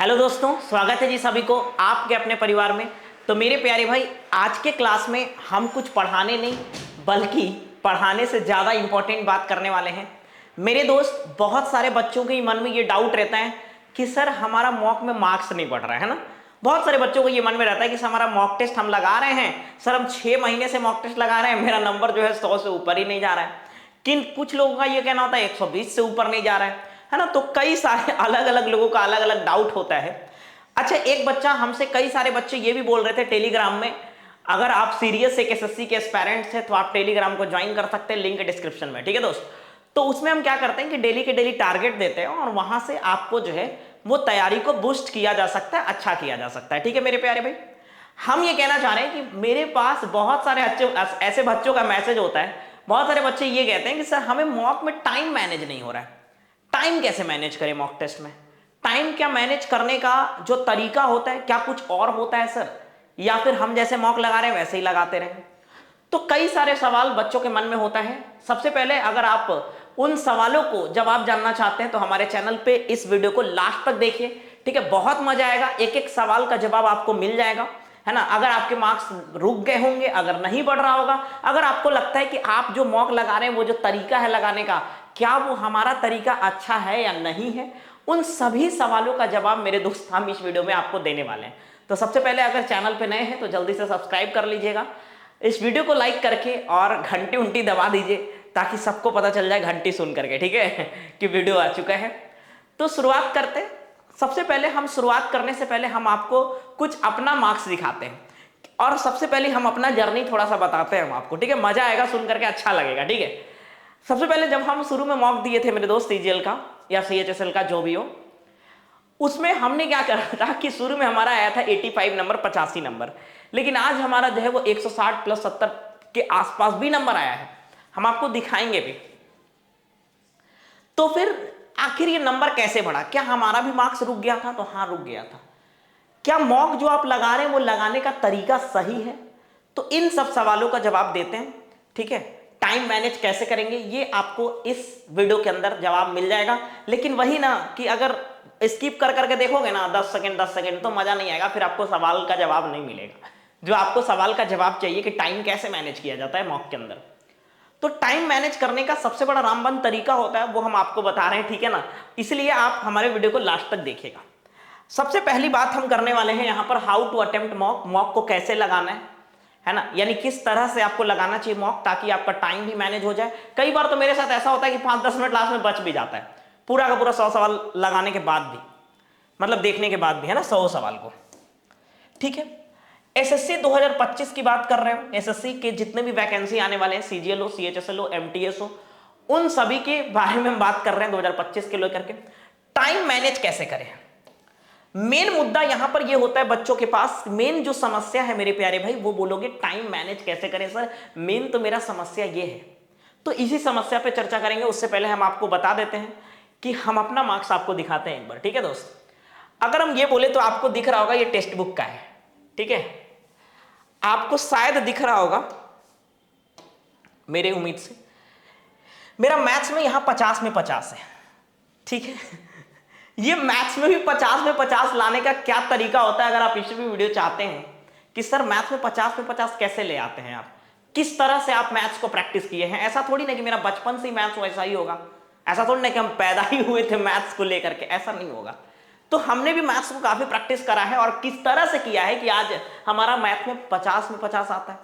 Hello दोस्तों, स्वागत है जी सभी को आपके अपने परिवार में। तो मेरे प्यारे भाई, आज के क्लास में हम कुछ पढ़ाने नहीं बल्कि पढ़ाने से ज़्यादा इंपॉर्टेंट बात करने वाले हैं। मेरे दोस्त, बहुत सारे बच्चों के मन में ये डाउट रहता है कि सर हमारा मॉक में मार्क्स नहीं बढ़ रहा है ना। बहुत सारे बच्चों को ये मन में रहता है कि सर हमारा मॉक टेस्ट हम लगा रहे हैं, सर हम 6 महीने से मॉक टेस्ट लगा रहे हैं, मेरा नंबर जो है 100 से ऊपर ही नहीं जा रहा है। किन कुछ लोगों का ये कहना होता है 120 से ऊपर नहीं जा रहा है ना। तो कई सारे अलग अलग लोगों का अलग अलग डाउट होता है। अच्छा, एक बच्चा हमसे, कई सारे बच्चे ये भी बोल रहे थे टेलीग्राम में, अगर आप सीरियस एक एसएससी के एस्पायरेंट्स हैं तो आप टेलीग्राम को ज्वाइन कर सकते हैं, लिंक डिस्क्रिप्शन में। ठीक है दोस्त, तो उसमें हम क्या करते हैं कि डेली के डेली टारगेट देते हैं और वहां से आपको जो है वो तैयारी को बूस्ट किया जा सकता है, अच्छा किया जा सकता है। ठीक है मेरे प्यारे भाई, हम ये कहना चाह रहे हैं कि मेरे पास बहुत सारे ऐसे बच्चों का मैसेज होता है। बहुत सारे बच्चे ये कहते हैं कि सर हमें मॉक में टाइम मैनेज नहीं हो रहा है। टाइम कैसे मैनेज करें मॉक टेस्ट में? टाइम क्या मैनेज करने का जो तरीका होता है, क्या कुछ और होता है सर, या फिर हम जैसे मॉक लगा रहे हैं वैसे ही लगाते रहें? तो कई सारे सवाल बच्चों के मन में होता है। सबसे पहले, अगर आप उन सवालों को जवाब जानना चाहते हैं तो हमारे चैनल पे इस वीडियो को लास्ट तक देखिए। ठीक है, बहुत मजा आएगा, एक एक सवाल का जवाब आपको मिल जाएगा, है ना। अगर आपके मार्क्स रुक गए होंगे, अगर नहीं बढ़ रहा होगा, अगर आपको लगता है कि आप जो मॉक लगा रहे हैं वो जो तरीका है लगाने का, क्या वो हमारा तरीका अच्छा है या नहीं है, उन सभी सवालों का जवाब मेरे दोस्त हम इस वीडियो में आपको देने वाले हैं। तो सबसे पहले, अगर चैनल पे नए हैं तो जल्दी से सब्सक्राइब कर लीजिएगा, इस वीडियो को लाइक करके और घंटी उंटी दबा दीजिए ताकि सबको पता चल जाए घंटी सुन करके, ठीक है, कि वीडियो आ चुका है। तो शुरुआत करते हैं। सबसे पहले हम शुरुआत करने से पहले हम आपको कुछ अपना मार्क्स दिखाते हैं और सबसे पहले हम अपना जर्नी थोड़ा सा बताते हैं हम आपको। ठीक है, मजा आएगा सुन करके, अच्छा लगेगा। ठीक है, सबसे पहले जब हम शुरू में मॉक दिए थे मेरे दोस्त, सीजीएल का या सीएचएसएल का जो भी हो, उसमें हमने क्या करा था कि शुरू में हमारा आया था 85 नंबर, 85 नंबर, लेकिन आज हमारा जो है वो 160 प्लस 70 के आसपास भी नंबर आया है, हम आपको दिखाएंगे भी। तो फिर आखिर ये नंबर कैसे बढ़ा? क्या हमारा भी मार्क्स रुक गया था? तो हाँ, रुक गया था। क्या मॉक जो आप लगा रहे हैं वो लगाने का तरीका सही है? तो इन सब सवालों का जवाब देते हैं। ठीक है, टाइम मैनेज कैसे करेंगे ये आपको इस वीडियो के अंदर जवाब मिल जाएगा। लेकिन वही ना कि अगर स्किप कर करके देखोगे ना 10 सेकंड 10 सेकंड, तो मजा नहीं आएगा, फिर आपको सवाल का जवाब नहीं मिलेगा। जो आपको सवाल का जवाब चाहिए कि टाइम कैसे मैनेज किया जाता है मॉक के अंदर, तो टाइम मैनेज करने का सबसे बड़ा रामबन तरीका होता है, वो हम आपको बता रहे हैं। ठीक है ना, इसलिए आप हमारे वीडियो को लास्ट तक देखिएगा। सबसे पहली बात हम करने वाले हैं यहां पर, how to attempt mock, mock को कैसे लगाना है ना, यानी किस तरह से आपको लगाना चाहिए मॉक ताकि आपका टाइम भी मैनेज हो जाए। कई बार तो मेरे साथ ऐसा होता है कि 5-10 मिनट लास्ट में बच भी जाता है, पूरा का पूरा 100 सवाल लगाने के बाद भी, मतलब देखने के बाद भी, है ना, 100 सवाल को। ठीक है, एसएससी 2025 की बात कर रहे हो, एसएससी के जितने भी वैकेंसी आने वाले हैं, सीजीएल हो, सीएचएसएल हो, एमटीएस हो, उन सभी के बारे में हम बात कर रहे हैं 2025 के लेकर के। टाइम मैनेज कैसे करें, मेन मुद्दा यहां पर यह होता है बच्चों के पास। मेन जो समस्या है मेरे प्यारे भाई, वो बोलोगे टाइम मैनेज कैसे करें सर, मेन तो मेरा समस्या ये है। तो इसी समस्या पे चर्चा करेंगे। उससे पहले हम आपको बता देते हैं कि हम अपना मार्क्स आपको दिखाते हैं एक बार। ठीक है दोस्त, अगर हम ये बोले तो आपको दिख रहा होगा ये टेक्स्ट बुक का है। ठीक है, आपको शायद दिख रहा होगा, मेरे उम्मीद से मेरा मैथ्स में यहां 50 में 50 है। ठीक है, ये मैथ्स में भी 50 में 50 लाने का क्या तरीका होता है? अगर आप इस भी वीडियो चाहते हैं कि सर मैथ्स में 50 में 50 कैसे ले आते हैं, आप किस तरह से आप मैथ्स को प्रैक्टिस किए हैं, ऐसा थोड़ी ना कि मेरा बचपन से ही मैथ्स वैसा ही होगा, ऐसा थोड़ी ना कि हम पैदा ही हुए थे मैथ्स को लेकर के, ऐसा नहीं होगा। तो हमने भी मैथ्स को काफी प्रैक्टिस करा है और किस तरह से किया है कि आज हमारा मैथ में 50 में 50 आता है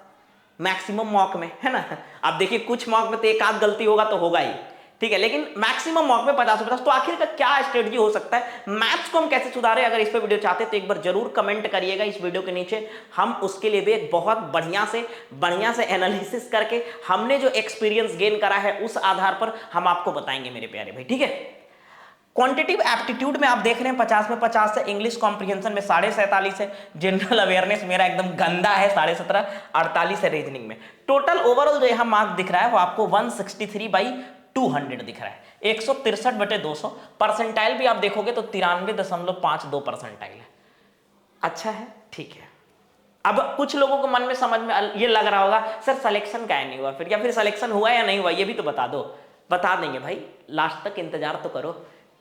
मैक्सिमम मॉक में, है ना। आप देखिए कुछ मॉक में तो एक आध गलती होगा तो होगा ही, ठीक है, लेकिन मैक्सिमम मॉक में 50-50। तो आखिर का क्या स्ट्रेटजी हो सकता है, मैथ्स को हम कैसे सुधारें? अगर इस पे वीडियो चाहते हैं तो एक बार जरूर कमेंट करिएगा इस वीडियो के नीचे। हम उसके लिए भी एक बहुत बढ़िया से एनालिसिस करके हमने जो एक्सपीरियंस गेन करा है उस आधार पर हम आपको बताएंगे मेरे प्यारे भाई। ठीक है, क्वांटिटिव एप्टीट्यूड में आप देख रहे हैं 50 में 50 है, इंग्लिश कॉम्प्रिहेंशन में 47.5 है, जनरल अवेयरनेस मेरा एकदम गंदा है 17.5, 48 है रीजनिंग में। टोटल ओवरऑल जो यहाँ मार्क दिख रहा है वो आपको 163/200 दिख रहा है, 163/200। परसेंटाइल भी आप देखोगे तो 93.52 परसेंटाइल है। अच्छा है, ठीक है। अब कुछ लोगों को मन में समझ में ये लग रहा होगा सर सिलेक्शन क्या नहीं हुआ फिर, या फिर सिलेक्शन हुआ या नहीं हुआ ये भी तो बता दो। बता देंगे भाई, लास्ट तक इंतजार तो करो,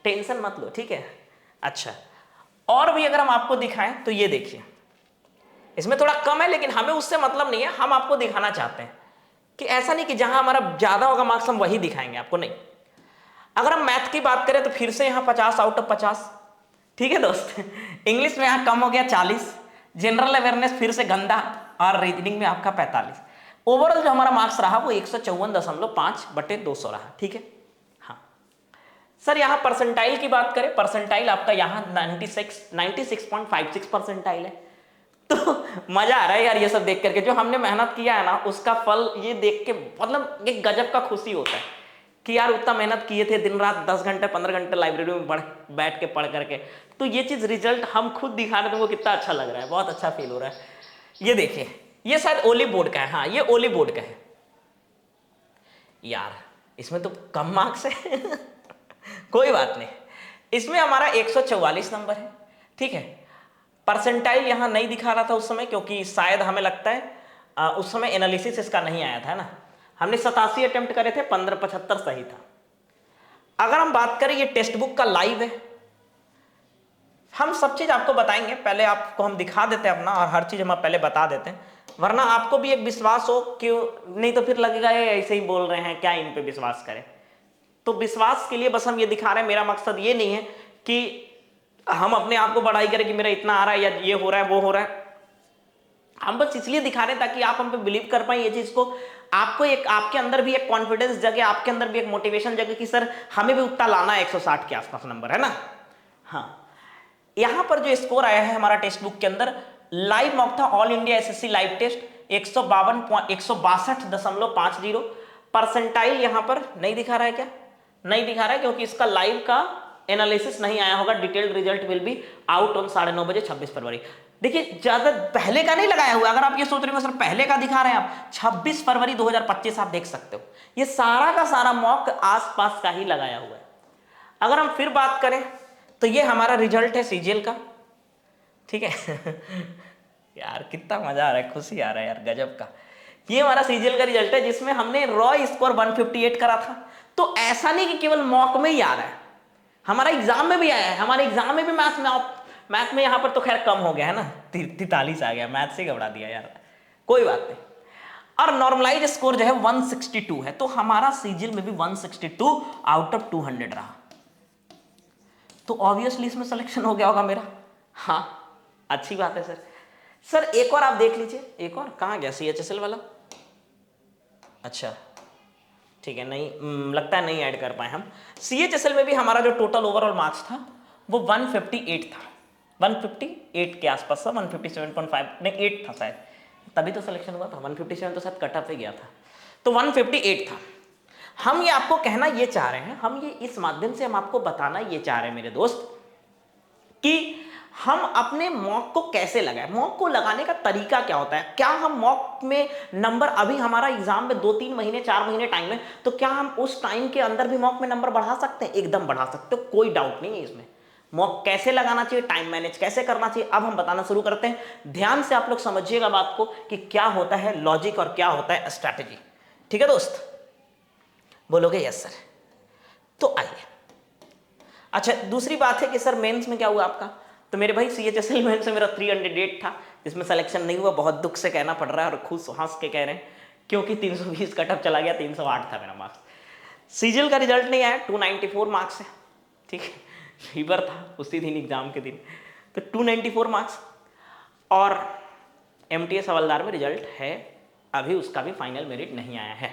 टेंशन मत लो। ठीक है, अच्छा और भी अगर हम आपको दिखाएं तो ये देखिए, इसमें थोड़ा कम है लेकिन हमें उससे मतलब नहीं है, हम आपको दिखाना चाहते हैं कि ऐसा नहीं कि जहां हमारा ज्यादा होगा मार्क्स हम वही दिखाएंगे आपको, नहीं। अगर हम मैथ की बात करें तो फिर से यहां 50 आउट ऑफ 50, ठीक है दोस्त। इंग्लिश में यहां कम हो गया 40, जनरल अवेयरनेस फिर से गंदा, और रीजनिंग में आपका 45। ओवरऑल जो हमारा मार्क्स रहा वो 154.5/200 रहा, ठीक है। हाँ सर, यहां परसेंटाइल की बात करें, परसेंटाइल आपका यहां 96.56 परसेंटाइल है। तो मजा आ रहा है यार ये सब देख करके, जो हमने मेहनत किया है ना उसका फल ये देख के मतलब एक गजब का खुशी होता है कि यार उतना मेहनत किए थे, दिन रात 10 घंटे 15 घंटे लाइब्रेरी में बैठ के पढ़ करके, तो ये चीज रिजल्ट हम खुद दिखा रहे थे, वो कितना अच्छा लग रहा है, बहुत अच्छा फील हो रहा है। ये देखिए, ये शायद ओली बोर्ड का है, हाँ ये ओली बोर्ड का है यार, इसमें तो कम मार्क्स है। कोई बात नहीं, इसमें हमारा 144 नंबर है, ठीक है। परसेंटाइल यहां नहीं दिखा रहा था उस समय, क्योंकि शायद हमें लगता है उस समय एनालिसिस इसका नहीं आया था ना, हमने 87 अटेम्प्ट करे थे, 1575 सही था। अगर हम बात करें ये टेक्स्ट बुक का लाइव है, हम सब चीज आपको बताएंगे, पहले आपको हम दिखा देते हैं अपना, और हर चीज हम पहले बता देते हैं, वरना आपको भी एक विश्वास हो, क्यों नहीं तो फिर लगेगा ये ऐसे ही बोल रहे हैं, क्या इन पे विश्वास करें। तो विश्वास के लिए बस हम ये दिखा रहे हैं, मेरा मकसद ये नहीं है कि हम अपने आप को बढ़ाई करें कि मेरा इतना आ रहा है या ये हो रहा है वो हो रहा है, हम बस इसलिए दिखा रहे हैं ताकि आप हम पे बिलीव कर पाए ये चीज को, आपको एक आपके अंदर भी एक कॉन्फिडेंस जगे, आपके अंदर भी एक मोटिवेशन जगे कि सर हमें भी उतना लाना है, 160 के आसपास नंबर है ना। हाँ, यहां पर जो स्कोर आया है हमारा टेक्स्ट बुक के अंदर, लाइव मॉक था, all India SSC live test 152.162.50। Percentile यहां पर नहीं दिखा रहा है, क्या नहीं दिखा रहा है, क्योंकि इसका लाइव का एनालिसिस नहीं आया होगा, detailed result will be out on 9:30 बजे 26 फरवरी। देखिए ज्यादा पहले का नहीं लगाया हुआ, अगर आप ये सोच रहे हो सर पहले का दिखा रहे हैं आप, 26 फरवरी 2025 आप देख सकते हो, ये सारा का सारा मॉक आसपास का ही लगाया हुआ है। अगर हम फिर बात करें तो ये हमारा रिजल्ट है सीजीएल का, ठीक है। यार कितना मजा आ रहा है, खुशी आ रहा है यार, गजब का। ये हमारा सीजीएल का रिजल्ट है जिसमें हमने रॉ स्कोर 158 करा था। तो ऐसा नहीं कि केवल मॉक में ही आ रहा है, हमारा एग्जाम में भी आया है, हमारे एग्जाम में भी मैथ में यहां पर तो खैर कम हो गया है ना, 43 आ गया, मैथ से घबरा दिया यार, कोई बात नहीं। और नॉर्मलाइज स्कोर जो है 162 है, तो हमारा सीजीएल में भी 162 आउट ऑफ 200 रहा, तो ऑब्वियसली इसमें सिलेक्शन हो गया होगा मेरा। हाँ अच्छी बात है सर। सर एक और आप देख लीजिए, एक और कहाँ गया सीएचएसएल वाला, अच्छा ठीक है, नहीं लगता है नहीं ऐड कर पाए हम। सीएचएसएल में भी हमारा जो टोटल ओवरऑल मार्क्स था वो 158 था, 158 के आसपास था, 157.5 नहीं 8 था शायद, तभी तो सिलेक्शन हुआ था, 157 तो शायद कट ऑफ पे गया था, तो 158 था। हम ये आपको कहना ये चाह रहे हैं, हम ये इस माध्यम से हम आपको बताना ये चाह रहे हैं मेरे दोस्त, कि हम अपने मॉक को कैसे लगाएं, मॉक को लगाने का तरीका क्या होता है, क्या हम मॉक में नंबर, अभी हमारा एग्जाम में 2-3 महीने 4 महीने टाइम है, तो क्या हम उस टाइम के अंदर भी मॉक में नंबर बढ़ा सकते हैं? एकदम बढ़ा सकते हो, कोई डाउट नहीं है इसमें। मॉक कैसे लगाना चाहिए, टाइम मैनेज कैसे करना चाहिए, अब हम बताना शुरू करते हैं। ध्यान से आप लोग समझिएगा बात को कि क्या होता है लॉजिक और क्या होता है स्ट्रैटेजी, ठीक है दोस्त? बोलोगे यस सर? तो आइए, अच्छा दूसरी बात है कि सर मेंस में क्या हुआ आपका, तो मेरे भाई सीएचएसएल मेंस से मेरा 308 था, जिसमें सिलेक्शन नहीं हुआ, बहुत दुख से कहना पड़ रहा है और खुद हंस के कह रहे हैं, क्योंकि 320 कट ऑफ चला गया, 308 था मेरा मार्क्स। सीजीएल का रिजल्ट नहीं आया, 294 मार्क्स है, ठीक है, फीवर था उसी दिन एग्जाम के दिन, तो 294 मार्क्स। और एमटीएस हवलदार में रिजल्ट है, अभी उसका भी फाइनल मेरिट नहीं आया है,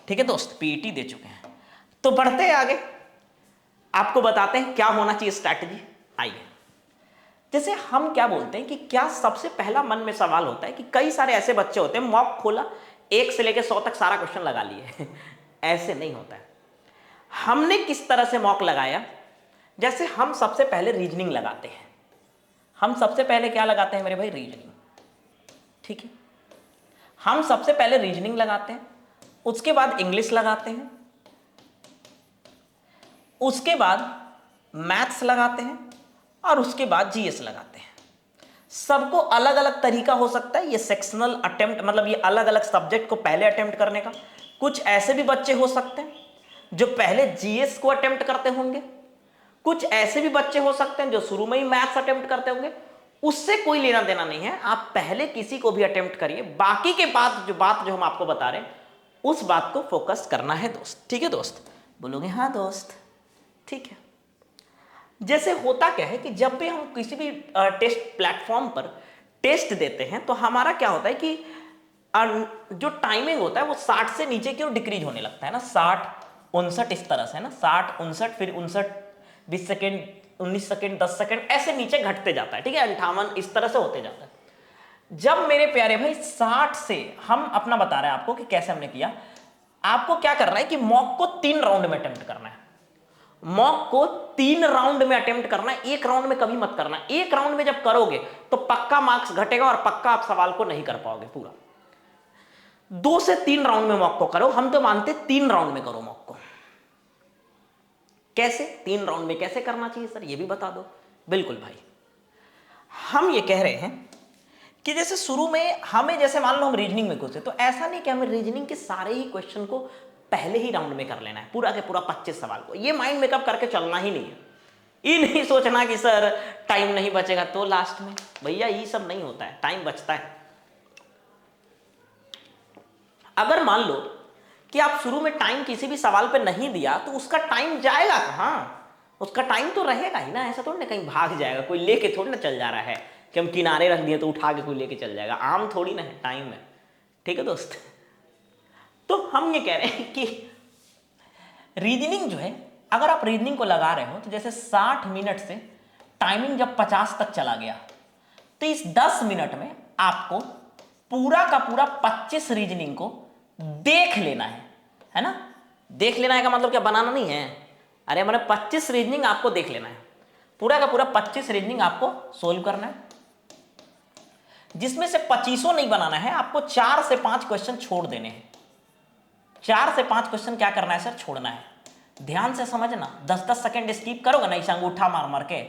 ठीक है दोस्त, पीईटी दे चुके हैं। तो बढ़ते हैं आगे, आपको बताते हैं क्या होना चाहिए स्ट्रैटेजी। आइए, जैसे हम क्या बोलते हैं कि क्या सबसे पहला मन में सवाल होता है कि कई सारे ऐसे बच्चे होते हैं, मॉक खोला 1 से लेकर 100 तक सारा क्वेश्चन लगा लिए। ऐसे नहीं होता है। हमने किस तरह से मॉक लगाया, जैसे हम सबसे पहले रीजनिंग लगाते हैं, हम सबसे पहले क्या लगाते हैं मेरे भाई, रीजनिंग, ठीक है, हम सबसे पहले रीजनिंग लगाते हैं, उसके बाद इंग्लिश लगाते हैं, उसके बाद मैथ्स लगाते हैं, और उसके बाद जीएस लगाते हैं। सबको अलग अलग तरीका हो सकता है, ये सेक्शनल अटेम्प्ट, मतलब ये अलग अलग सब्जेक्ट को पहले अटेम्प्ट करने का। कुछ ऐसे भी बच्चे हो सकते हैं जो पहले जीएस को अटेम्प्ट करते होंगे, कुछ ऐसे भी बच्चे हो सकते हैं जो शुरू में ही मैथ्स अटेम्प्ट करते होंगे, उससे कोई लेना देना नहीं है। आप पहले किसी को भी अटेम्प्ट करिए, बाकी के बाद जो हम आपको बता रहे हैं उस बात को फोकस करना है दोस्त। ठीक है दोस्त, बोलोगे हाँ दोस्त, ठीक है। जैसे होता क्या है कि जब भी हम किसी भी टेस्ट प्लेटफॉर्म पर टेस्ट देते हैं तो हमारा क्या होता है कि जो टाइमिंग होता है वो 60 से नीचे की ओर डिक्रीज होने लगता है ना, 60, 59 इस तरह से है ना, 60, 59, फिर 59, 20 सेकेंड, 19 सेकेंड, 10 सेकेंड, ऐसे नीचे घटते जाता है। ठीक है, 58 इस तरह से होते जाता है। जब मेरे प्यारे भाई 60 से हम अपना बता रहे हैं आपको कि कैसे हमने किया, आपको क्या करना है कि मॉक को 3 राउंड में अटेम्प्ट करना है। मॉक को 3 राउंड में अटेम्प्ट करना है, एक राउंड में कभी मत करना। एक राउंड में जब करोगे तो पक्का मार्क्स घटेगा और पक्का आप सवाल को नहीं कर पाओगे पूरा। 2 से 3 राउंड में मॉक को करो। हम तो मानते 3 राउंड में करो मॉक को। कैसे 3 राउंड में कैसे करना चाहिए सर, ये भी बता दो। बिल्कुल भाई, हम ये कह रहे हैं कि जैसे शुरू में हमें, जैसे मान लो हम रीजनिंग में घुसे, तो ऐसा नहीं कि हमें रीजनिंग के सारे ही क्वेश्चन को पहले ही राउंड में कर लेना है, पूरा के पूरा 25 सवाल को। ये माइंड मेकअप करके चलना ही नहीं है। ये नहीं सोचना कि सर टाइम नहीं बचेगा तो लास्ट में, भैया ये सब नहीं होता है, टाइम बचता है। अगर मान लो कि आप शुरू में टाइम किसी भी सवाल पे नहीं दिया तो उसका टाइम जाएगा कहाँ, उसका टाइम तो रहेगा ही ना। ऐसा थोड़ी ना कहीं भाग जाएगा, कोई लेके थोड़ी ना चल जा रहा है कि हम किनारे रख दिए तो उठा के कोई लेके चल जाएगा। आम थोड़ी ना है, टाइम है। ठीक है दोस्त, तो हम ये कह रहे हैं कि रीजनिंग जो है, अगर आप रीजनिंग को लगा रहे हो तो जैसे 60 मिनट से टाइमिंग जब 50 तक चला गया तो इस 10 मिनट में आपको पूरा का पूरा 25 रीजनिंग को देख लेना है ना। देख लेना है का मतलब क्या, बनाना नहीं है। अरे मैंने 25 रीजनिंग आपको देख लेना है, पूरा का पूरा 25 रीजनिंग आपको सोल्व करना है, जिसमें से 25 नहीं बनाना है। आपको 4 से 5 क्वेश्चन छोड़ देने हैं। 4 से 5 क्वेश्चन क्या करना है सर, छोड़ना है। ध्यान से समझना, 10-10 सेकंड स्किप करोगे ना इसे अंगूठा मार मार के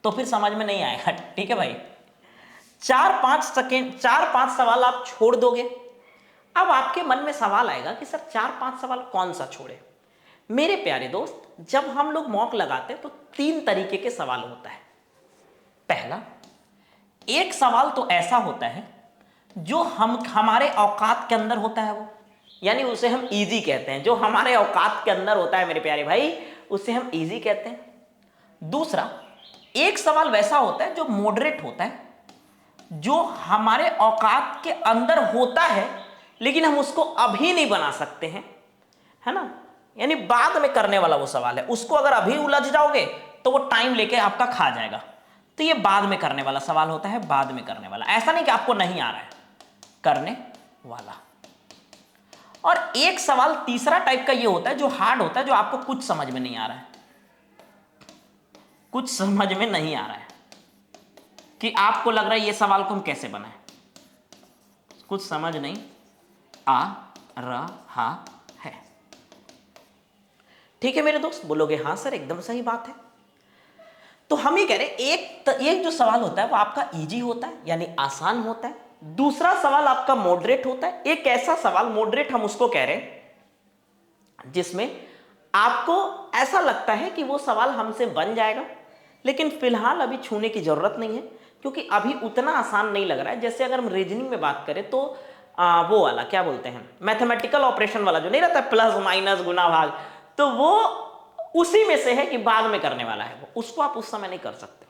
तो फिर समझ में नहीं आएगा। ठीक है भाई, 4-5 सवाल आप छोड़ दोगे। अब आपके मन में सवाल आएगा कि सर 4-5 सवाल कौन सा छोड़े। मेरे प्यारे दोस्त, जब हम लोग मॉक लगाते हैं तो 3 तरीके के सवाल होता है। पहला, एक सवाल तो ऐसा होता है जो हमारे औकात के अंदर होता है, वो यानी उसे हम इजी कहते हैं। जो हमारे औकात के अंदर होता है मेरे प्यारे भाई, उसे हम इजी कहते हैं। दूसरा, एक सवाल वैसा होता है जो मॉडरेट होता है, जो हमारे औकात के अंदर होता है लेकिन हम उसको अभी नहीं बना सकते हैं, है ना, यानी बाद में करने वाला वो सवाल है। उसको अगर अभी उलझ जाओगे तो वो टाइम लेके आपका खा जाएगा। तो ये बाद में करने वाला सवाल होता है, बाद में करने वाला। ऐसा नहीं कि आपको नहीं आ रहा है, करने वाला। और एक सवाल तीसरा टाइप का ये होता है जो हार्ड होता है, जो आपको कुछ समझ में नहीं आ रहा है, कुछ समझ में नहीं आ रहा है, कि आपको लग रहा है ये सवाल को हम कैसे बनाएं, कुछ समझ नहीं आ रहा है। ठीक है मेरे दोस्त, बोलोगे हाँ सर एकदम सही बात है। तो हम ये कह रहे हैं एक जो सवाल होता है वो आपका इजी होता है, यानी आसान होता है। दूसरा सवाल आपका मॉडरेट होता है। एक ऐसा सवाल मॉडरेट हम उसको कह रहे हैं जिसमें आपको ऐसा लगता है कि वो सवाल हमसे बन जाएगा, लेकिन फिलहाल अभी छूने की जरूरत नहीं है क्योंकि अभी उतना आसान नहीं लग रहा है। जैसे अगर हम रीजनिंग में बात करें तो वो वाला क्या बोलते हैं, मैथमेटिकल ऑपरेशन वाला जो नहीं रहता, प्लस माइनस गुना भाग, तो वो उसी में से है कि बाद में करने वाला है वो, उसको आप उस समय नहीं कर सकते।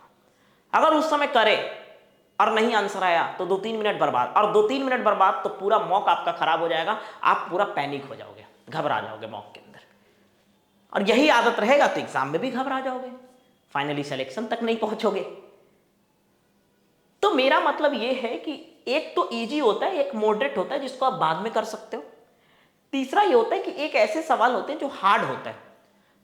अगर उस समय करे और नहीं आंसर आया तो 2-3 मिनट बर्बाद, और 2-3 मिनट बर्बाद तो पूरा मॉक आपका खराब हो जाएगा। आप पूरा पैनिक हो जाओगे, घबरा जाओगे मॉक के अंदर, और यही आदत रहेगा तो एग्जाम में भी घबरा जाओगे, फाइनली सिलेक्शन तक नहीं पहुंचोगे। तो मेरा मतलब यह है कि एक तो इजी होता है, एक मॉडरेट होता है जिसको आप बाद में कर सकते हो। तीसरा ये होता है कि एक ऐसे सवाल होते हैं जो हार्ड होता है,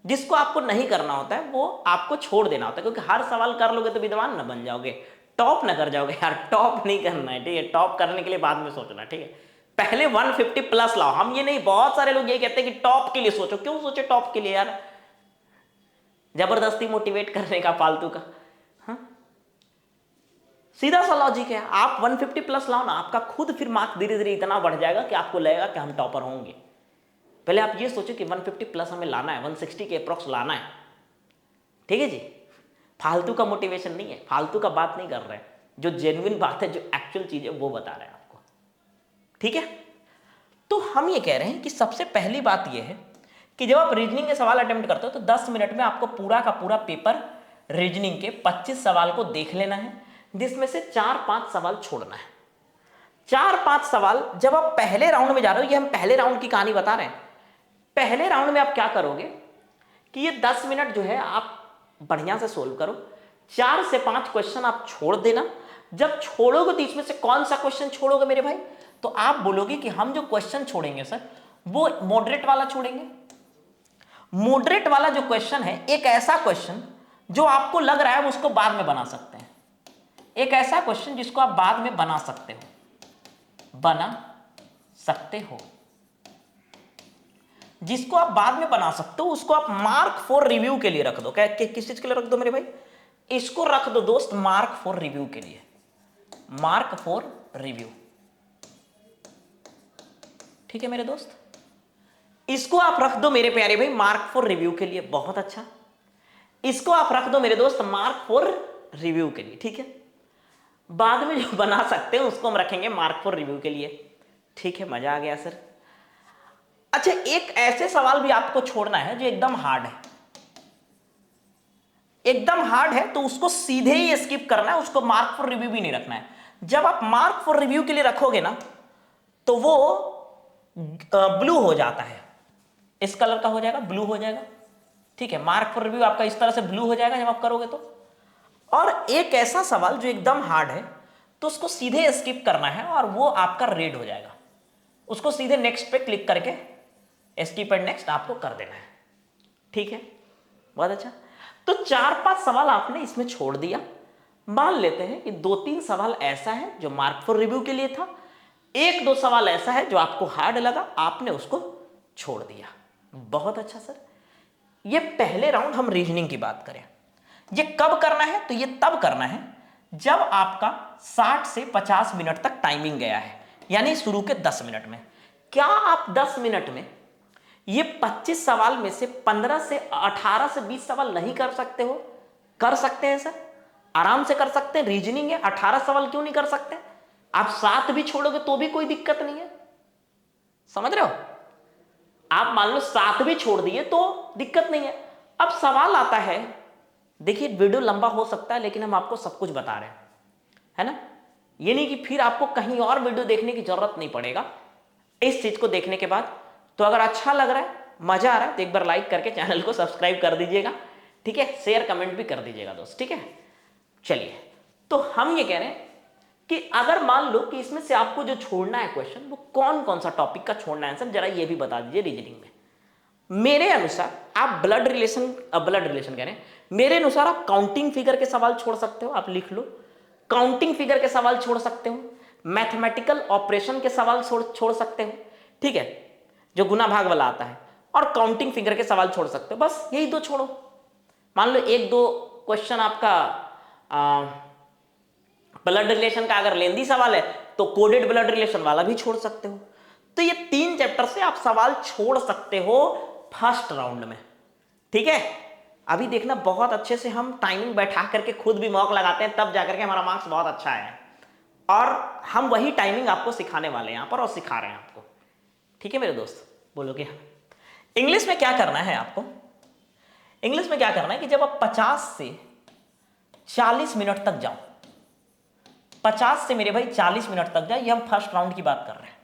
जिसको आपको नहीं करना होता है, वो आपको छोड़ देना होता है। क्योंकि हर सवाल कर लोगे तो विद्वान ना बन जाओगे, टॉप ना कर जाओगे यार। टॉप नहीं करना है, ठीक है, टॉप करने के लिए बाद में सोचना, ठीक है। पहले 150 प्लस लाओ। हम ये नहीं, बहुत सारे लोग ये कहते हैं कि टॉप के लिए सोचो। क्यों सोचे टॉप के लिए यार, जबरदस्ती मोटिवेट करने का फालतू का। हाँ, सीधा सा लॉजिक है, आप 150 प्लस लाओ ना, आपका खुद फिर मार्क्स धीरे धीरे इतना बढ़ जाएगा कि आपको लगेगा कि हम टॉपर होंगे। पहले आप ये सोचो कि 150 प्लस हमें लाना है, 160 के अप्रॉक्स लाना है, ठीक है जी, फालतू का मोटिवेशन नहीं है, फालतू का बात नहीं कर रहे हैं, जो जेन्युइन बात है, जो एक्चुअल चीज है वो बता रहे हैं आपको। ठीक है, तो हम ये कह रहे हैं कि सबसे पहली बात ये है कि जब आप रीजनिंग के सवाल अटेम्प्ट करते हो तो 10 मिनट में आपको पूरा का पूरा पेपर रीजनिंग के 25 सवाल को देख लेना है, जिसमें से 4-5 सवाल छोड़ना है। 4-5 सवाल जब आप पहले राउंड में जा रहे हो, ये हम पहले राउंड की कहानी बता रहे हैं। पहले राउंड में आप क्या करोगे कि ये 10 मिनट जो है आप बढ़िया से सोल्व करो। 4 से 5 क्वेश्चन आप छोड़ देना। जब छोड़ोगे तो इसमें से कौन सा क्वेश्चन छोड़ोगे मेरे भाई, तो आप बोलोगे कि हम जो क्वेश्चन छोड़ेंगे सर वो मॉडरेट वाला छोड़ेंगे। मॉडरेट वाला जो क्वेश्चन है, एक ऐसा क्वेश्चन जो आपको लग रहा है उसको बाद में बना सकते हैं, एक ऐसा क्वेश्चन जिसको आप बाद में बना सकते हो, जिसको आप बाद में बना सकते हो, उसको आप मार्क फॉर रिव्यू के लिए रख दो। क्या किस चीज के लिए रख दो मेरे भाई, इसको रख दो दोस्त मार्क फॉर रिव्यू के लिए, मार्क फॉर रिव्यू। ठीक है मेरे दोस्त, इसको आप रख दो मेरे प्यारे भाई मार्क फॉर रिव्यू के लिए, बहुत अच्छा। इसको आप रख दो मेरे दोस्त मार्क फॉर रिव्यू के लिए। ठीक है, बाद में जो बना सकते हैं उसको हम रखेंगे मार्क फॉर रिव्यू के लिए। ठीक है, मजा आ गया सर। अच्छा, एक ऐसे सवाल भी आपको छोड़ना है जो एकदम हार्ड है, एकदम हार्ड है, तो उसको सीधे ही स्किप करना है, उसको मार्क फॉर रिव्यू भी नहीं रखना है। जब आप मार्क फॉर रिव्यू के लिए रखोगे ना तो वो ब्लू हो जाता है, इस कलर का हो जाएगा, ब्लू हो जाएगा। ठीक है, मार्क फॉर रिव्यू आपका इस तरह से ब्लू हो जाएगा जब आप करोगे तो। और एक ऐसा सवाल जो एकदम हार्ड है तो उसको सीधे स्किप करना है और वो आपका रेड हो जाएगा, उसको सीधे नेक्स्ट पे क्लिक करके स्किप एंड नेक्स्ट आपको कर देना है। ठीक है, बहुत अच्छा। तो 4-5 सवाल आपने इसमें छोड़ दिया। मान लेते हैं कि 2-3 सवाल ऐसा है जो मार्क फॉर रिव्यू के लिए था, 1-2 सवाल ऐसा है जो आपको हार्ड लगा, आपने उसको छोड़ दिया। बहुत अच्छा सर। ये पहले राउंड हम रीजनिंग की बात करें, ये कब करना है, तो ये तब करना है जब आपका 60 से 50 मिनट तक टाइमिंग गया है, यानी शुरू के 10 मिनट में। क्या आप 10 मिनट में ये 25 सवाल में से 15 से 18 से 20 सवाल नहीं कर सकते हो? कर सकते हैं सर, आराम से कर सकते हैं। रीजनिंग है, 18 सवाल क्यों नहीं कर सकते? आप 7 भी छोड़ोगे तो भी कोई दिक्कत नहीं है, समझ रहे हो? आप मान लो 7 भी छोड़ दिए तो दिक्कत नहीं है। अब सवाल आता है, देखिए वीडियो लंबा हो सकता है लेकिन हम आपको सब कुछ बता रहे हैं, है ना? ये नहीं कि फिर आपको कहीं और वीडियो देखने की जरूरत नहीं पड़ेगा इस चीज को देखने के बाद। तो अगर अच्छा लग रहा है, मजा आ रहा है, तो एक बार लाइक करके चैनल को सब्सक्राइब कर दीजिएगा। ठीक है, शेयर कमेंट भी कर दीजिएगा दोस्त। ठीक है, चलिए, तो हम ये कह रहे हैं कि अगर मान लो कि इसमें से आपको जो छोड़ना है क्वेश्चन, वो कौन कौन सा टॉपिक का छोड़ना है आंसर, जरा ये भी बता दीजिए रीजनिंग में। मेरे अनुसार आप ब्लड रिलेशन कह रहे हैं, मेरे अनुसार आप काउंटिंग फिगर के सवाल छोड़ सकते हो, आप लिख लो, काउंटिंग फिगर के सवाल छोड़ सकते हो, मैथमेटिकल ऑपरेशन के सवाल छोड़ सकते हो, ठीक है, जो गुना भाग वाला आता है, और काउंटिंग फिगर के सवाल छोड़ सकते हो। बस यही 2 छोड़ो। मान लो 1-2 क्वेश्चन आपका ब्लड रिलेशन का अगर लेंदी सवाल है तो कोडेड ब्लड रिलेशन वाला भी छोड़ सकते हो। तो ये 3 चैप्टर से आप सवाल छोड़ सकते हो फर्स्ट राउंड में। ठीक है, अभी देखना बहुत अच्छे से हम टाइमिंग बैठा करके खुद भी मॉक लगाते हैं, तब जाकर के हमारा मार्क्स बहुत अच्छा है, और हम वही टाइमिंग आपको सिखाने वाले हैं यहां पर और सिखा रहे हैं आपको। ठीक है मेरे दोस्त, बोलोगे? इंग्लिश में क्या करना है आपको? इंग्लिश में क्या करना है कि जब आप 50 से 40 मिनट तक जाओ, 50 से मेरे भाई 40 मिनट तक जाए, ये हम फर्स्ट राउंड की बात कर रहे हैं।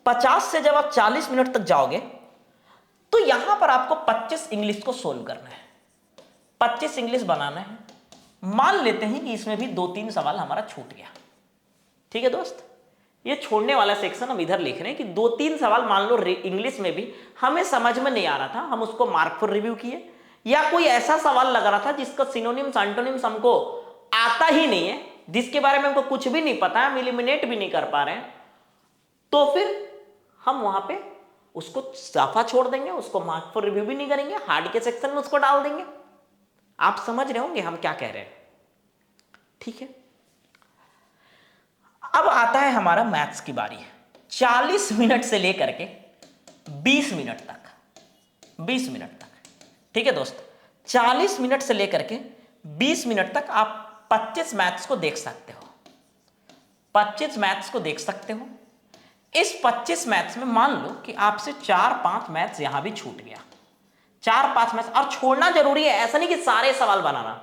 50 से जब आप 40 मिनट तक जाओगे तो यहां पर आपको 25 इंग्लिश को सोल्व करना है, 25 इंग्लिश बनाना है। मान लेते हैं कि इसमें भी 2-3 सवाल हमारा छूट गया। ठीक है दोस्त, ये छोड़ने वाला सेक्शन हम इधर लिख रहे हैं कि 2-3 सवाल मान लो इंग्लिश में भी हमें समझ में नहीं आ रहा था, हम उसको मार्क फॉर रिव्यू किए, या कोई ऐसा सवाल लग रहा था जिसका सिनोनिम्स एंटोनिम्स हमको आता ही नहीं है, जिसके बारे में हमको कुछ भी नहीं पता, हम एलिमिनेट भी नहीं कर पा रहे हैं, तो फिर हम वहां पे उसको साफा छोड़ देंगे, उसको मार्क फॉर रिव्यू भी नहीं करेंगे, हार्ड के सेक्शन में उसको डाल देंगे। आप समझ रहे होंगे हम क्या कह रहे हैं? ठीक है, अब आता है हमारा मैथ्स की बारी। 40 मिनट से लेकर के 20 मिनट तक, 20 मिनट तक। ठीक है दोस्त, 40 मिनट से लेकर के 20 मिनट तक आप 25 मैथ्स को देख सकते हो, 25 मैथ्स को देख सकते हो। इस 25 मैथ्स में मान लो कि आपसे 4-5 मैथ्स यहां भी छूट गया, 4-5 मैथ्स, और छोड़ना जरूरी है, ऐसा नहीं कि सारे सवाल बनाना।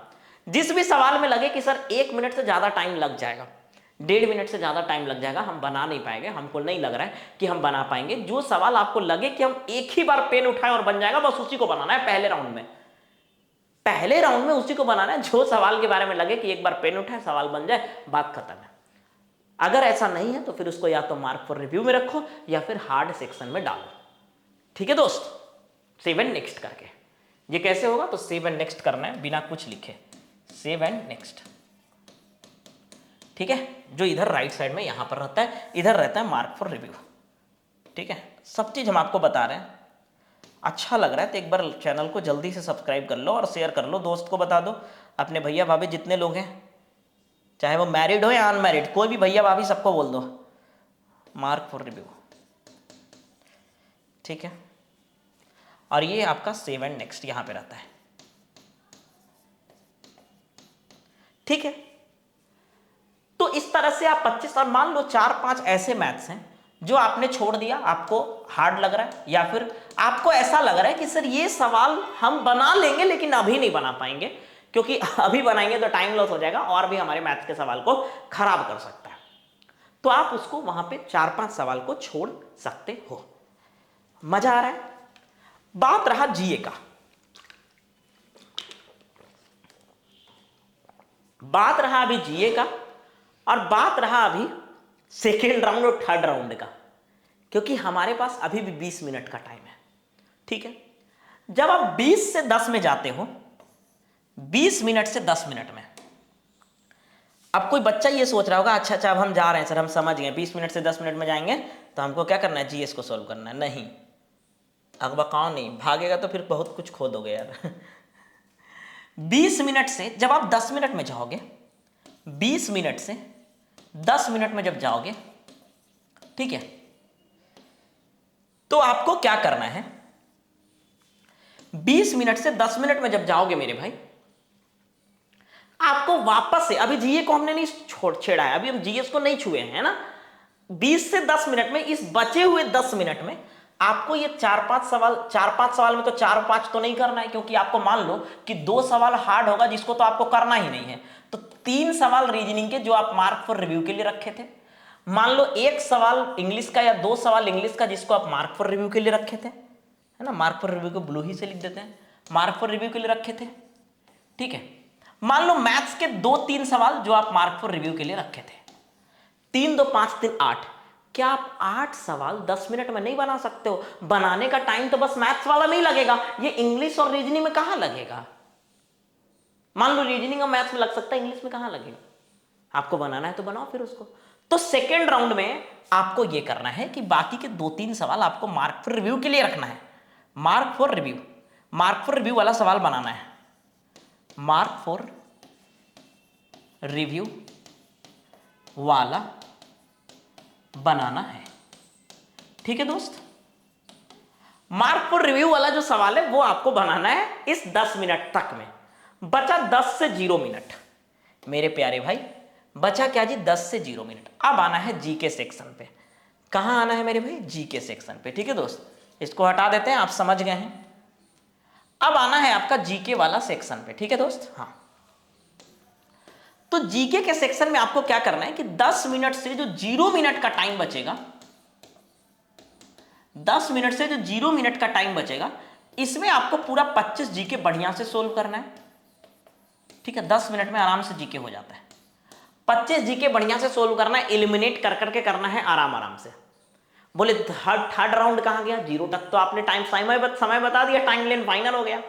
जिस भी सवाल में लगे कि सर 1 मिनट से ज्यादा टाइम लग जाएगा, 1.5 मिनट से ज्यादा टाइम लग जाएगा, हम बना नहीं पाएंगे, हमको नहीं लग रहा है कि हम बना पाएंगे, जो सवाल आपको लगे कि हम एक ही बार पेन उठाएं और बन जाएगा, बस उसी को बनाना है पहले राउंड में। पहले राउंड में उसी को बनाना है, जो सवाल के बारे में लगे कि एक बार पेन उठाए सवाल बन जाए, बात खत्म है। अगर ऐसा नहीं है तो फिर उसको या तो मार्क फॉर रिव्यू में रखो या फिर हार्ड सेक्शन में डालो। ठीक है दोस्त, सेव एंड नेक्स्ट करके। ये कैसे होगा? तो सेव एंड नेक्स्ट करना है बिना कुछ लिखे, सेव एंड नेक्स्ट। ठीक है, जो इधर राइट साइड में यहां पर रहता है, इधर रहता है मार्क फॉर रिव्यू। ठीक है, सब चीज हम आपको बता रहे हैं। अच्छा लग रहा है तो एक बार चैनल को जल्दी से सब्सक्राइब कर लो और शेयर कर लो, दोस्त को बता दो, अपने भैया भाभी जितने लोग हैं, चाहे वो मैरिड हो या अनमैरिड, कोई भी भैया भाभी सबको बोल दो मार्क फॉर रिव्यू। ठीक है, और ये आपका सेव एंड नेक्स्ट यहां पे रहता है। ठीक है, तो इस तरह से आप 25, और मान लो 4-5 ऐसे मैथ्स हैं जो आपने छोड़ दिया, आपको हार्ड लग रहा है, या फिर आपको ऐसा लग रहा है कि सर ये सवाल हम बना लेंगे लेकिन अभी नहीं बना पाएंगे, क्योंकि अभी बनाएंगे तो टाइम लॉस हो जाएगा और भी हमारे मैथ्स के सवाल को खराब कर सकता है, तो आप उसको वहां पे 4-5 सवाल को छोड़ सकते हो। मजा आ रहा है? बात रहा जीए का, बात रहा अभी जीए का, और बात रहा अभी सेकेंड राउंड और थर्ड राउंड का, क्योंकि हमारे पास अभी भी 20 मिनट का टाइम है। ठीक है, जब आप 20 से 10 में जाते हो, 20 मिनट से 10 मिनट में, अब कोई बच्चा ये सोच रहा होगा अच्छा अब हम जा रहे हैं सर, हम समझ गए 20 मिनट से 10 मिनट में जाएंगे तो हमको क्या करना है, जीएस को सॉल्व करना है। नहीं, अगबकाओ नहीं, भागेगा तो फिर बहुत कुछ खो दोगे यार। 20 मिनट से जब आप 10 मिनट में जाओगे, 20 मिनट से 10 मिनट में जब जाओगे, ठीक है, तो आपको क्या करना है, 20 मिनट से 10 मिनट में जब जाओगे मेरे भाई, आपको वापस से, अभी जीए को हमने नहीं छेड़ा है, अभी हम जीएस को नहीं छुए हैं ना, 20 से 10 मिनट में, इस बचे हुए 10 मिनट में आपको ये 4-5 सवाल में तो 4-5 तो नहीं करना है, क्योंकि आपको मान लो कि 2 सवाल हार्ड होगा जिसको तो आपको करना ही नहीं है, तो 3 सवाल रीजनिंग के जो आप मार्क फॉर रिव्यू के लिए रखे थे, मान लो 1 सवाल इंग्लिश का या 2 सवाल इंग्लिश का जिसको आप मार्क फॉर रिव्यू के लिए रखे थे, है ना, मार्क फॉर रिव्यू को ब्लू ही से लिख देते हैं, मार्क फॉर रिव्यू के लिए रखे थे। ठीक है, मान लो मैथ्स के 2-3 सवाल जो आप मार्क फॉर रिव्यू के लिए रखे थे, 3, 2, 5, 3, 8, क्या आप 8 सवाल 10 मिनट में नहीं बना सकते हो? बनाने का टाइम तो बस मैथ्स वाला में ही लगेगा, ये इंग्लिश और रीजनिंग में कहां लगेगा? मान लो रीजनिंग और मैथ्स में लग सकता है, इंग्लिश में कहां लगेगा? आपको बनाना है तो बनाओ फिर उसको। तो सेकेंड राउंड में आपको यह करना है कि बाकी के 2-3 सवाल आपको मार्क फॉर रिव्यू के लिए रखना है, मार्क फॉर रिव्यू वाला सवाल बनाना है, मार्क फॉर रिव्यू वाला बनाना है। ठीक है दोस्त, मार्क फॉर रिव्यू वाला जो सवाल है वो आपको बनाना है इस 10 मिनट तक में। बचा 10 से 0 मिनट मेरे प्यारे भाई, बचा क्या जी, 10 से 0 मिनट। अब आना है जीके सेक्शन पे। कहां आना है मेरे भाई? जीके सेक्शन पे। ठीक है दोस्त, इसको हटा देते हैं, आप समझ गए हैं। अब आना है आपका जीके वाला सेक्शन पे। ठीक है दोस्त, हाँ, तो जीके के सेक्शन में आपको क्या करना है कि 10 मिनट से जो 0 मिनट का टाइम बचेगा, 10 मिनट से जो 0 मिनट का टाइम बचेगा, इसमें आपको पूरा 25 जीके बढ़िया से सोल्व करना है। ठीक है, 10 मिनट में आराम से जीके हो जाता है। 25 जीके बढ़िया से सोल्व करना है, एलिमिनेट कर करके करना है आराम से। बोले थर्ड राउंड कहां गया? 0 तक तो आपने समय बता दिया, टाइम लेन फाइनल हो गया।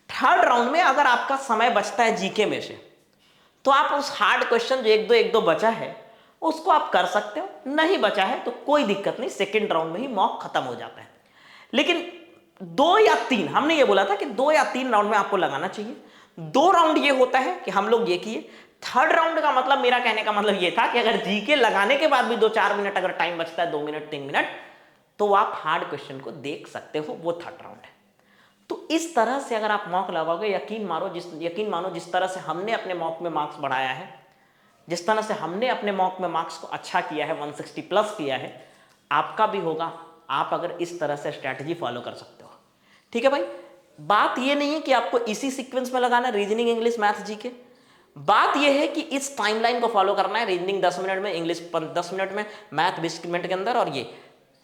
थर्ड राउंड में अगर आपका समय बचता है जीके में से, तो आप उस हार्ड क्वेश्चन जो एक दो बचा है उसको आप कर सकते हो, नहीं बचा है तो कोई दिक्कत नहीं, सेकेंड राउंड में ही मॉक खत्म हो जाता है। लेकिन 2 या 3, हमने ये बोला था कि 2 या 3 राउंड में आपको लगाना चाहिए। 2 राउंड ये होता है कि हम लोग ये किए। थर्ड राउंड का मतलब, मेरा कहने का मतलब ये था कि अगर जीके लगाने के बाद भी 2-4 मिनट अगर टाइम बचता है, 2 मिनट 3 मिनट, तो आप हार्ड क्वेश्चन को देख सकते हो, वो थर्ड राउंड है। तो इस तरह से अगर आप मॉक लगाओगे, यकीन मानो जिस तरह से हमने अपने मॉक में मार्क्स बढ़ाया है, जिस तरह से हमने अपने मॉक में मार्क्स को अच्छा किया है, 160 प्लस किया है, आपका भी होगा, आप अगर इस तरह से स्ट्रैटेजी फॉलो कर सकते हो। ठीक है भाई, बात ये नहीं है कि आपको इसी सीक्वेंस में लगाना है रीजनिंग, इंग्लिश, मैथ, जीके। बात यह है कि इस टाइमलाइन को फॉलो करना है, रीजनिंग 10 मिनट में, इंग्लिश 10 मिनट में, मैथ 20 मिनट के अंदर, और ये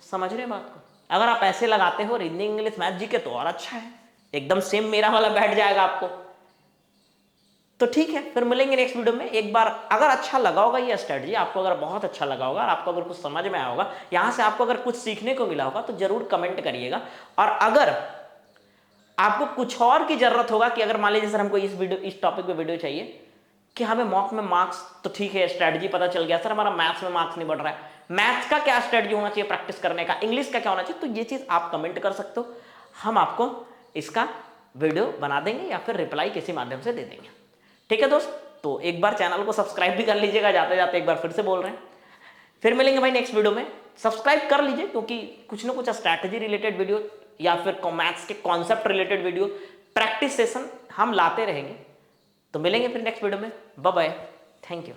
समझ रहे हैं बात को। अगर आप ऐसे लगाते हो रीजनिंग, इंग्लिश, मैथ, जीके तो और अच्छा है, एकदम सेम मेरा वाला बैठ जाएगा आपको। तो ठीक है, फिर मिलेंगे नेक्स्ट वीडियो में। एक बार अगर अच्छा लगा होगा ये स्ट्रेटजी, आपको अगर बहुत अच्छा लगा होगा, आपको अगर कुछ समझ में आया होगा, यहां से आपको अगर कुछ सीखने को मिला होगा, तो जरूर कमेंट करिएगा। और अगर आपको कुछ और की जरूरत होगा कि अगर मान लीजिए सर हमको इस टॉपिक पे वीडियो चाहिए कि हमें मॉक में मार्क्स, तो ठीक है स्ट्रेटजी पता चल गया, सर हमारा मैथ्स में मार्क्स नहीं बढ़ रहा है, मैथ्स का क्या स्ट्रेटजी होना चाहिए प्रैक्टिस करने का, इंग्लिश का क्या होना चाहिए, तो ये चीज आप कमेंट कर सकते हो, हम आपको इसका वीडियो बना देंगे या फिर रिप्लाई किसी माध्यम से दे देंगे। ठीक है दोस्त, तो एक बार चैनल को सब्सक्राइब भी कर लीजिएगा, जाते जाते एक बार फिर से बोल रहे हैं। फिर मिलेंगे भाई नेक्स्ट वीडियो में, सब्सक्राइब कर लीजिए, क्योंकि कुछ ना कुछ स्ट्रैटेजी रिलेटेड वीडियो या फिर मैथ्स के concept related video, practice session हम लाते रहेंगे। तो मिलेंगे फिर नेक्स्ट वीडियो में, बाय बाय, थैंक यू।